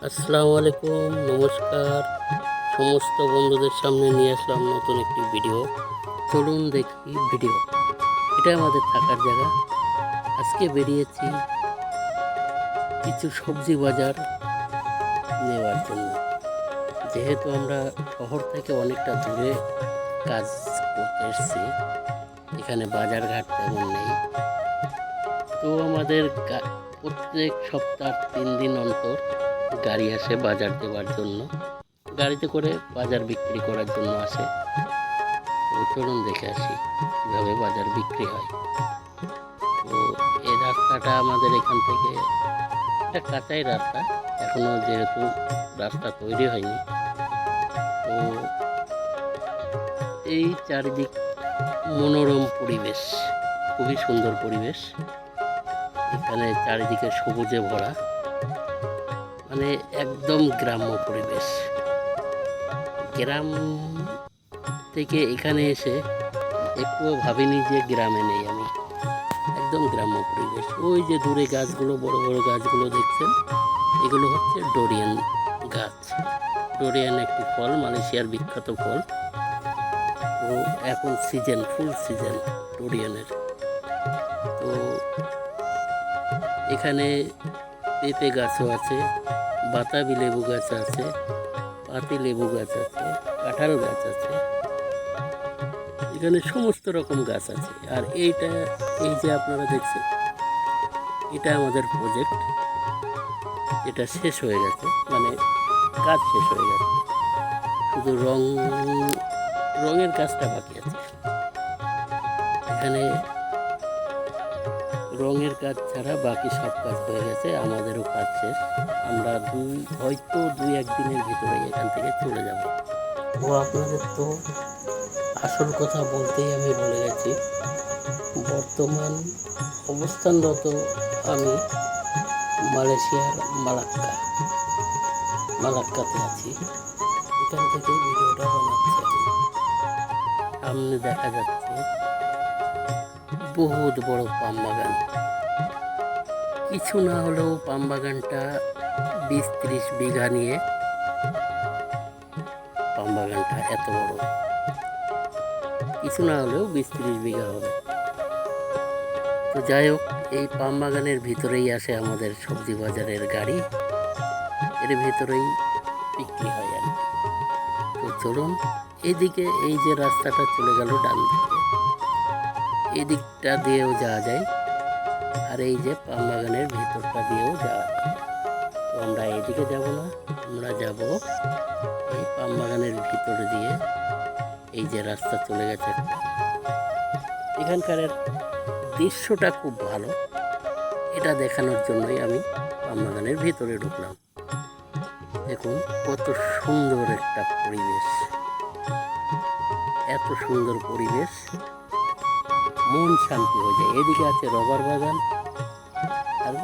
আসসালামু আলাইকুম, নমস্কার। সমস্ত বন্ধুদের সামনে নিয়ে আসলাম নতুন একটি ভিডিও। চলুন দেখি ভিডিও। এটা আমাদের থাকার জায়গা। আজকে বেরিয়েছি কিছু সবজি বাজার নেওয়ার জন্য। যেহেতু আমরা শহর থেকে অনেকটা দূরে কাজ করতে এসেছি, এখানে বাজার ঘাট তেমন নেই। তো আমাদের প্রত্যেক সপ্তাহ 3 দিন অন্তর গাড়ি আসে বাজার দেওয়ার জন্য। গাড়িতে করে বাজার বিক্রি করার জন্য আসে। তো চলুন দেখে আসি কীভাবে বাজার বিক্রি হয়। তো এই রাস্তাটা আমাদের এখান থেকে একটা কাঁচাই রাস্তা, এখনও যেহেতু রাস্তা তৈরি হয়নি। তো এই চারিদিক মনোরম পরিবেশ, খুবই সুন্দর পরিবেশ। এখানে চারিদিকে সবুজে ভরা, মানে একদম গ্রাম্য পরিবেশ। গ্রাম থেকে এখানে এসে একটুও ভাবিনি যে গ্রামে নেই আমি। একদম গ্রাম্য পরিবেশ। ওই যে দূরে গাছগুলো, বড় বড় গাছগুলো দেখছেন, এগুলো হচ্ছে ডোরিয়ান গাছ। ডোরিয়ান একটি ফল, মালয়েশিয়ার বিখ্যাত ফল। তো এখন সিজন, ফুল সিজন ডোরিয়ানের। তো এখানে পেঁপে গাছও আছে, বাতাবি লেবু গাছ আছে, পাতি লেবু গাছ আছে, কাঁঠাল গাছ আছে। এখানে সমস্ত রকম গাছ আছে। আর এই যে আপনারা দেখছেন, এটা আমাদের প্রজেক্ট। এটা শেষ হয়ে গেছে, মানে কাজ শেষ হয়ে গেছে, শুধু রঙের কাজটা বাকি আছে। এখানে রঙের কাজ ছাড়া বাকি সব কাজ হয়ে গেছে, আমাদেরও কাজ শেষ। আমরা হয়তো 2-1 দিনের ভিতরেই এখান থেকে চলে যাব। তো আপনাদের তো আসল কথা বলতেই আমি ভুলে গেছি। বর্তমান অবস্থানরত আমি মালয়েশিয়ার মালাক্কাতে আছি। এখান থেকে ভিডিওটা বানাচ্ছি আমি। সামনে দেখা যাচ্ছে বহুত বড় পাম বাগান। কিছু না হলেও পাম বাগানটা 20-30 বিঘা নিয়ে পাম বাগানটা এত বড়। কিছু না হলেও 20-30 বিঘা হবে। তো যাই হোক, এই পাম বাগানের ভিতরেই আসে আমাদের সবজি বাজারের গাড়ি, এর ভিতরেই বিক্রি হয় আর কি। তো চলুন, এইদিকে এই যে রাস্তাটা চলে গেল ডান দিকে, এই দিকটা দিয়েও যাওয়া যায়, আর এই যে পাম বাগানের ভিতরটা দিয়েও যাওয়া যায়। তো আমরা এইদিকে যাব না, আমরা যাব এই পাম বাগানের ভিতরে দিয়ে। এই যে রাস্তা চলে গেছে একটা, এখানকার দৃশ্যটা খুব ভালো। এটা দেখানোর জন্যই আমি পাম বাগানের ভিতরে ঢুকলাম। দেখুন কত সুন্দর একটা পরিবেশ, এত সুন্দর পরিবেশ, মন শান্তি হয়ে যায়। এদিকে আছে রবার বাগান, আর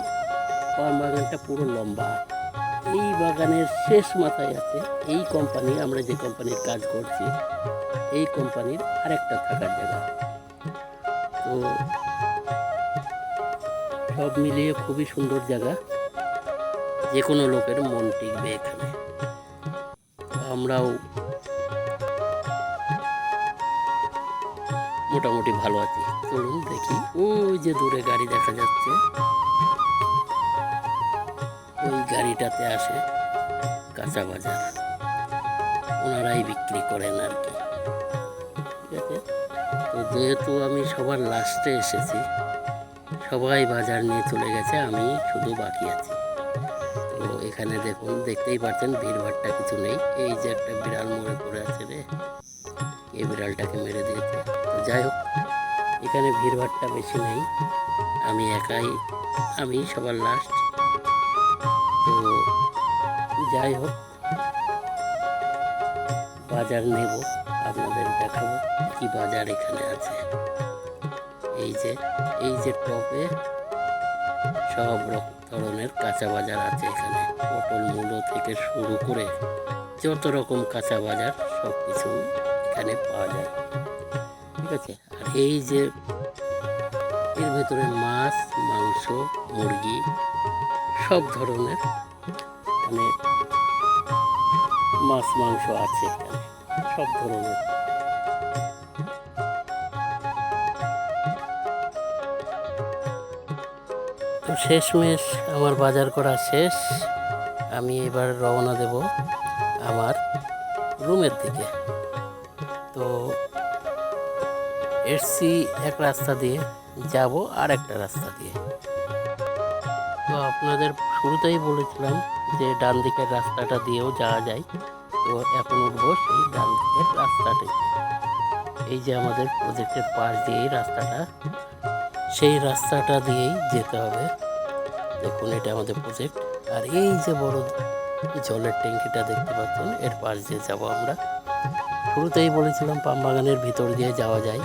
পাম বাগানটা পুরো লম্বা। এই বাগানের শেষ মাথায় আছে এই কোম্পানি, আমরা যে কোম্পানির কাজ করছি, এই কোম্পানির আরেকটা থাকার জায়গা। তো সব মিলিয়ে খুবই সুন্দর জায়গা, যে কোনো লোকের মন টিকবে এখানে। আমরাও মোটামুটি ভালো আছি। চলুন দেখি, ওই যে দূরে গাড়ি দেখা যাচ্ছে, ওই গাড়িটাতে আসে কাঁচা বাজার, ওনারাই বিক্রি করেন আর কি। ঠিক আছে। তো যেহেতু আমি সবার লাস্টে এসেছি, সবাই বাজার নিয়ে চলে গেছে, আমি শুধু বাকি আছি। তো এখানে দেখুন, দেখতেই পাচ্ছেন ভিড়ভাড়টা কিছু নেই। এই যে একটা বিড়াল মরে পড়ে আছে রে, এই বিড়ালটাকে মেরে দিয়েছে। তো যাই হোক, এখানে ভিড়ভাড়টা বেশি নেই, আমি একাই, আমি সবার লাস্ট। তো যাই হোক, বাজার নেব, আপনাদের দেখাবো কি বাজার এখানে আছে। এই যে টপে সব ধরনের কাঁচা বাজার আছে এখানে। পটল মূলো থেকে শুরু করে যত রকম কাঁচা বাজার সব কিছু এখানে পাওয়া যায়। ঠিক আছে। আর এই যে এর ভেতরে মাছ, মাংস, মুরগি, সব ধরনের মানে মাছ মাংস আছে এখানে সব ধরনের। তো শেষমেশ আমার বাজার করা শেষ। আমি এবার রওনা দেব আমার রুমের দিকে। তো এসছি এক রাস্তা দিয়ে, যাব আর একটা রাস্তা দিয়ে। তো আপনাদের শুরুতেই বলেছিলাম যে ডান দিকের রাস্তাটা দিয়েও যাওয়া যায়। তো এখন উঠবো সেই ডান দিকের রাস্তাটাতে। এই যে আমাদের প্রজেক্টের পাশ দিয়েই রাস্তাটা, সেই রাস্তাটা দিয়েই যেতে হবে। দেখুন এটা আমাদের প্রজেক্ট, আর এই যে বড় জলের ট্যাঙ্কিটা দেখতে পাচ্ছেন, এর পাশ দিয়ে যাব আমরা। শুরুতেই বলেছিলাম পাম বাগানের ভিতর দিয়ে যাওয়া যায়।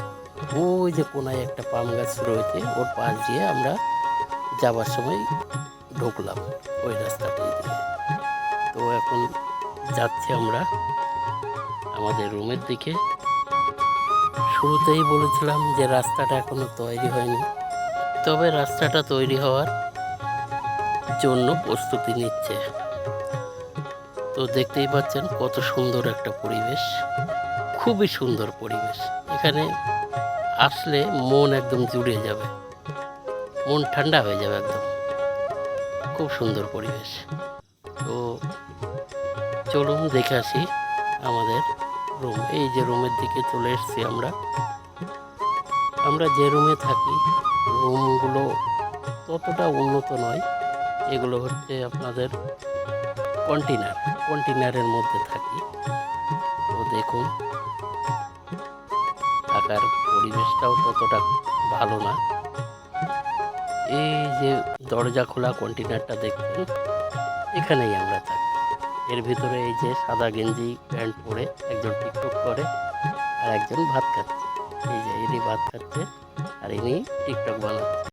ওই যে কোনায় একটা পাম গাছ রয়েছে, ওর পাশ দিয়ে আমরা যাবার সময় ঢুকলাম ওই রাস্তাটাই দিয়ে। তো এখন যাচ্ছি আমরা আমাদের রুমের দিকে। শুরুতেই বলেছিলাম যে রাস্তাটা এখনো তৈরি হয়নি, তবে রাস্তাটা তৈরি হওয়ার জন্য প্রস্তুতি নিচ্ছে। তো দেখতেই পাচ্ছেন কত সুন্দর একটা পরিবেশ, খুবই সুন্দর পরিবেশ। এখানে আসলে মন একদম জুড়ে যাবে, মন ঠান্ডা হয়ে যাবে একদম। খুব সুন্দর পরিবেশ। তো চলুন দেখে আসি আমাদের রুম। এই যে রুমের দিকে চলে এসেছি আমরা যে রুমে থাকি, রুমগুলো ততটা উন্নত নয়। এগুলো হচ্ছে আপনাদের কন্টেনারের মধ্যে থাকি। তো দেখুন থাকার পরিবেশটাও ততটা ভালো না। এই যে দরজা খোলা কন্টেনারটা দেখছেন, এখানেই আমরা থাকি। এর ভিতরে এই যে সাদা গেঞ্জি প্যান্ট পরে একজন টিকটক করে, আর একজন ভাত খাচ্ছে। এই যে ইনি ভাত খাচ্ছে আর ইনি টিকটক বানাচ্ছে।